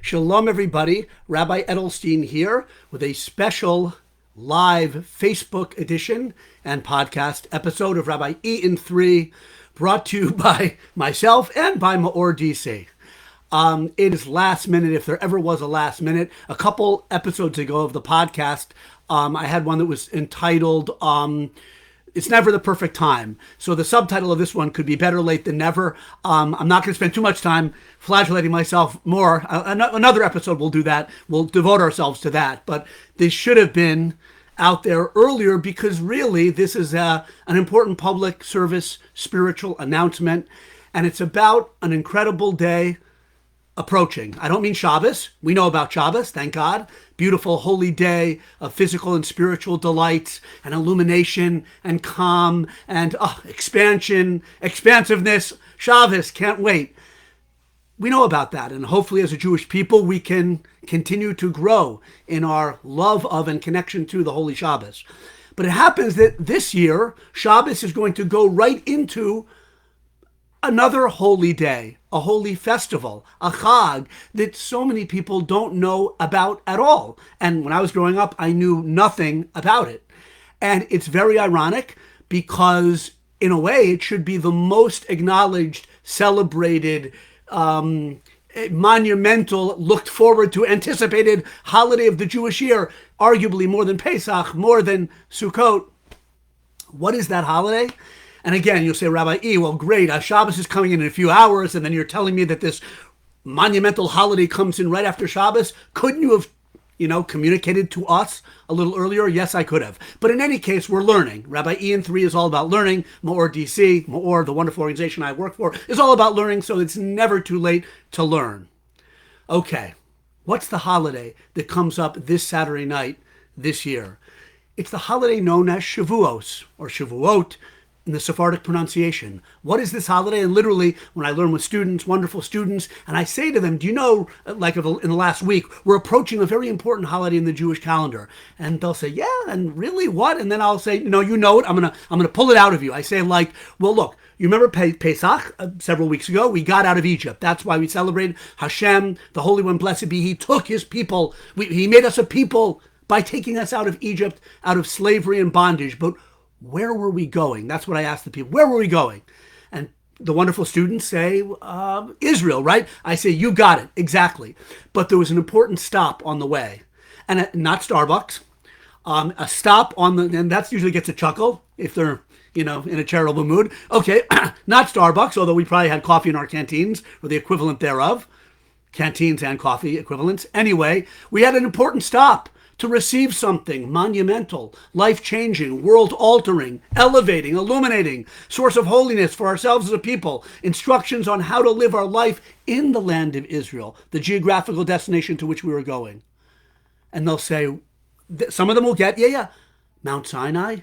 Shalom, everybody. Rabbi Edelstein here with a special live Facebook edition and podcast episode of Rabbi E in 3, brought to you by myself and by Maor DC. It is last minute, if there ever was a last minute. A couple episodes ago of the podcast, I had one that was entitled It's Never the Perfect Time. So the subtitle of this one could be Better Late Than Never. I'm not going to spend too much time flagellating myself more. Another episode we'll do that. We'll devote ourselves to that. But this should have been out there earlier because really this is an important public service spiritual announcement. And it's about an incredible day approaching. I don't mean Shabbos. We know about Shabbos, thank God. Beautiful, holy day of physical and spiritual delights and illumination and calm and expansion, expansiveness. Shabbos, can't wait. We know about that. And hopefully as a Jewish people, we can continue to grow in our love of and connection to the Holy Shabbos. But it happens that this year, Shabbos is going to go right into another holy day, a holy festival, a chag that so many people don't know about at all. And when I was growing up, I knew nothing about it. And it's very ironic because in a way it should be the most acknowledged, celebrated, monumental, looked forward to, anticipated holiday of the Jewish year, arguably more than Pesach, more than Sukkot. What is that holiday? And again, you'll say, Rabbi E, well, great, Shabbos is coming in a few hours, and then you're telling me that this monumental holiday comes in right after Shabbos. Couldn't you have, communicated to us a little earlier? Yes, I could have. But in any case, we're learning. Rabbi E in 3 is all about learning. Maor DC, Maor, the wonderful organization I work for, is all about learning, so it's never too late to learn. Okay, what's the holiday that comes up this Saturday night this year? It's the holiday known as Shavuos, or Shavuot, in the Sephardic pronunciation. What is this holiday? And literally, when I learn with students, wonderful students, and I say to them, do you know, like in the last week, we're approaching a very important holiday in the Jewish calendar. And they'll say, yeah, and really, what? And then I'll say, no, you know it. I'm gonna pull it out of you. I say, well, look, you remember Pesach several weeks ago? We got out of Egypt. That's why we celebrate Hashem, the Holy One, blessed be He, took His people. He made us a people by taking us out of Egypt, out of slavery and bondage. But where were we going? That's what I asked the people. Where were we going? And the wonderful students say, Israel, right? I say, you got it, exactly. But there was an important stop on the way. And not Starbucks. A stop and that usually gets a chuckle if they're, in a charitable mood. Okay, not Starbucks, although we probably had coffee in our canteens, or the equivalent thereof. Canteens and coffee equivalents. Anyway, we had an important stop to receive something monumental, life-changing, world-altering, elevating, illuminating, source of holiness for ourselves as a people, instructions on how to live our life in the land of Israel, the geographical destination to which we were going. And they'll say, some of them will get, Mount Sinai,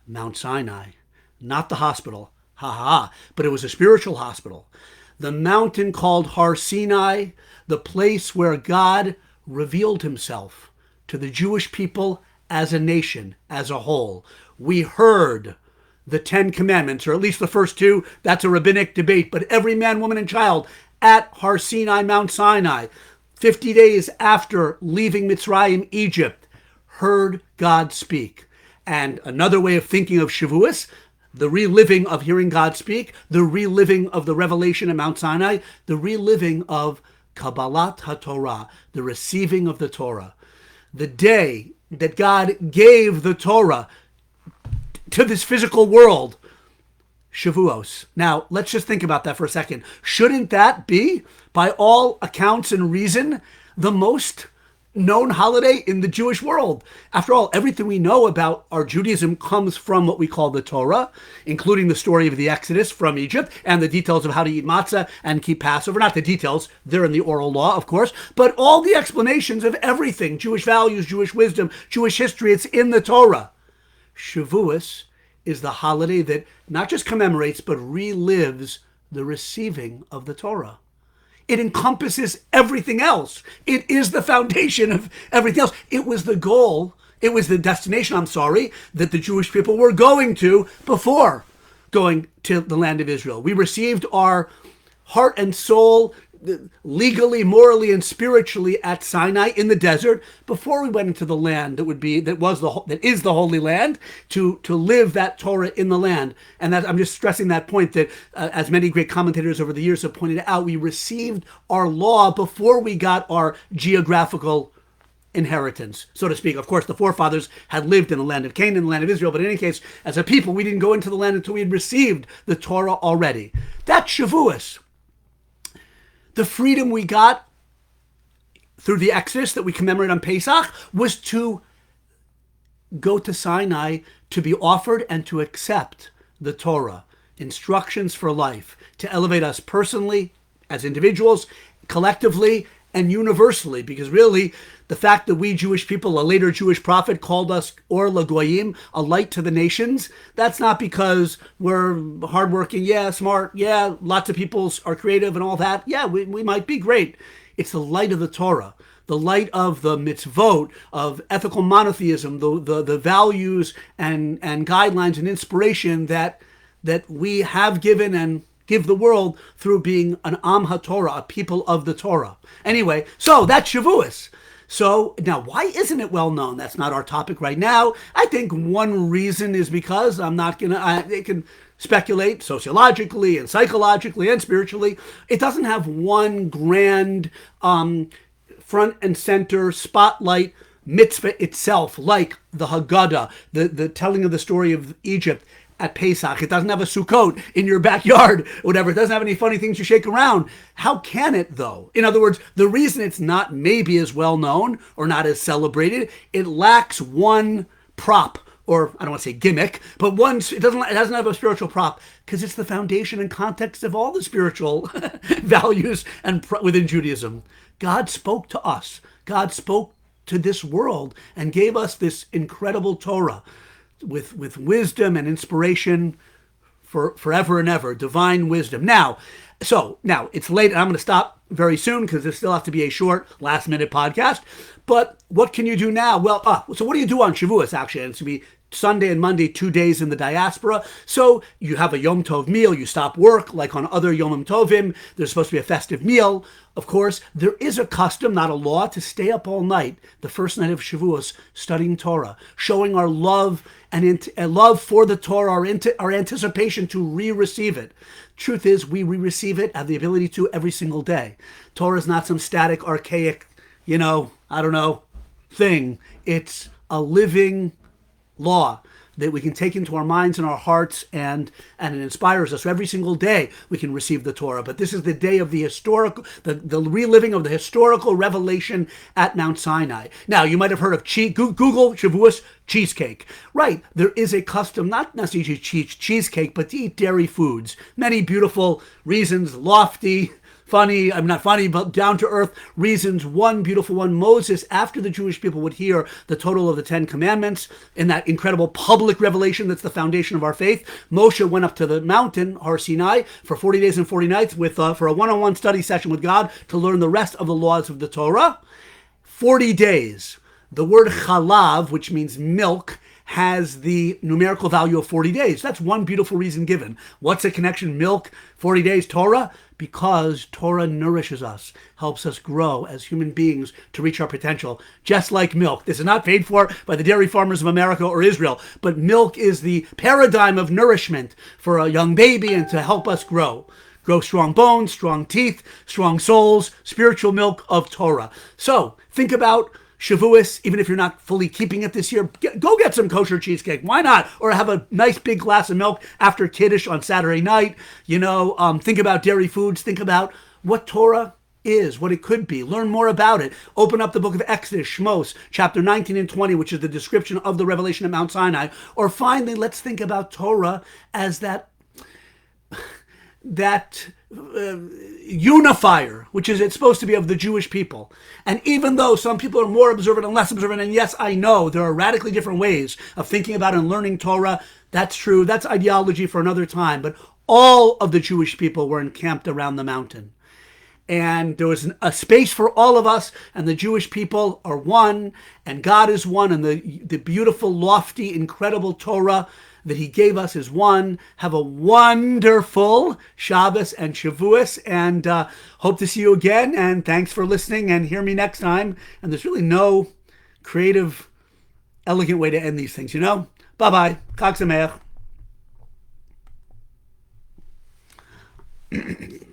not the hospital, but it was a spiritual hospital. The mountain called Har Sinai, the place where God revealed Himself to the Jewish people as a nation, as a whole. We heard the 10 commandments, or at least the first 2. That's a rabbinic debate. But every man, woman, and child at Har Sinai, Mount Sinai, 50 days after leaving Mitzrayim, Egypt, heard God speak. And another way of thinking of Shavuos, the reliving of hearing God speak, the reliving of the revelation at Mount Sinai, the reliving of Kabbalat HaTorah, the receiving of the Torah. The day that God gave the Torah to this physical world, Shavuos. Now, let's just think about that for a second. Shouldn't that be, by all accounts and reason, the most known holiday in the Jewish world? After all, everything we know about our Judaism comes from what we call the Torah, including the story of the Exodus from Egypt and the details of how to eat matzah and keep Passover. Not the details, they're in the oral law, of course, but all the explanations of everything, Jewish values, Jewish wisdom, Jewish history, it's in the Torah. Shavuos is the holiday that not just commemorates, but relives the receiving of the Torah. It encompasses everything else. It is the foundation of everything else. It was the goal, it was the destination, that the Jewish people were going to before going to the land of Israel. We received our heart and soul legally, morally, and spiritually at Sinai in the desert before we went into the land that is the Holy Land, to live that Torah in the land. And that, I'm just stressing that point that, as many great commentators over the years have pointed out, we received our law before we got our geographical inheritance, so to speak. Of course, the forefathers had lived in the land of Canaan, the land of Israel, but in any case, as a people, we didn't go into the land until we had received the Torah already. That's Shavuos. The freedom we got through the Exodus that we commemorate on Pesach was to go to Sinai to be offered and to accept the Torah, instructions for life, to elevate us personally, as individuals, collectively, and universally, because really, the fact that we Jewish people, a later Jewish prophet called us Or LaGoyim, a light to the nations, that's not because we're hardworking, yeah, smart, yeah, lots of people are creative and all that. Yeah, we might be great. It's the light of the Torah, the light of the mitzvot, of ethical monotheism, the values and guidelines and inspiration that we have given and give the world through being an Am HaTorah, a people of the Torah. Anyway, so that's Shavuos. So now, why isn't it well known? That's not our topic right now. I think one reason is because they can speculate sociologically and psychologically and spiritually. It doesn't have one grand front and center spotlight mitzvah itself, like the Haggadah, the telling of the story of Egypt at Pesach. It doesn't have a Sukkot in your backyard, whatever. It doesn't have any funny things you shake around. How can it, though? In other words, the reason it's not maybe as well known or not as celebrated, it lacks one prop, or I don't want to say gimmick, but it doesn't have a spiritual prop, because it's the foundation and context of all the spiritual values and within Judaism. God spoke to us. God spoke to this world and gave us this incredible Torah with wisdom and inspiration for forever and ever, divine wisdom. Now it's late, and I'm going to stop very soon because there still has to be a short last-minute podcast. But what can you do now? Well, so what do you do on Shavuos, actually? And it's going to be Sunday and Monday, 2 days in the diaspora. So you have a Yom Tov meal. You stop work like on other Yom Tovim. There's supposed to be a festive meal. Of course, there is a custom, not a law, to stay up all night, the first night of Shavuos, studying Torah, showing our love and love for the Torah, our anticipation to re-receive it. Truth is, we re-receive it, have the ability to every single day. Torah is not some static, archaic, thing. It's a living law that we can take into our minds and our hearts, and it inspires us. So every single day we can receive the Torah. But this is the day of the reliving of the historical revelation at Mount Sinai. Now, you might have heard of Google Shavuos cheesecake. Right, there is a custom, not necessarily to eat cheesecake, but to eat dairy foods. Many beautiful reasons, lofty, funny, I'm not funny, but down-to-earth reasons. One beautiful one, Moses, after the Jewish people would hear the total of the 10 Commandments in that incredible public revelation that's the foundation of our faith, Moshe went up to the mountain, Har Sinai, for 40 days and 40 nights for a one-on-one study session with God to learn the rest of the laws of the Torah. 40 days. The word chalav, which means milk, has the numerical value of 40 days. That's one beautiful reason given. What's the connection? Milk, 40 days, Torah? Because Torah nourishes us, helps us grow as human beings to reach our potential, just like milk. This is not paid for by the dairy farmers of America or Israel, but milk is the paradigm of nourishment for a young baby and to help us grow. Grow strong bones, strong teeth, strong souls, spiritual milk of Torah. So think about Shavuos, even if you're not fully keeping it this year, go get some kosher cheesecake. Why not? Or have a nice big glass of milk after Kiddush on Saturday night. Think about dairy foods. Think about what Torah is, what it could be. Learn more about it. Open up the book of Exodus, Shmos, chapter 19 and 20, which is the description of the revelation at Mount Sinai. Or finally, let's think about Torah as that unifier, which is it's supposed to be of the Jewish people. And even though some people are more observant and less observant, and yes, I know there are radically different ways of thinking about and learning Torah, that's true, that's ideology for another time, but all of the Jewish people were encamped around the mountain. And there was a space for all of us, and the Jewish people are one, and God is one, and the beautiful, lofty, incredible Torah that he gave us is one. Have a wonderful Shabbos and Shavuos, and hope to see you again. And thanks for listening, and hear me next time. And there's really no creative, elegant way to end these things, Bye-bye. Chag Sameach.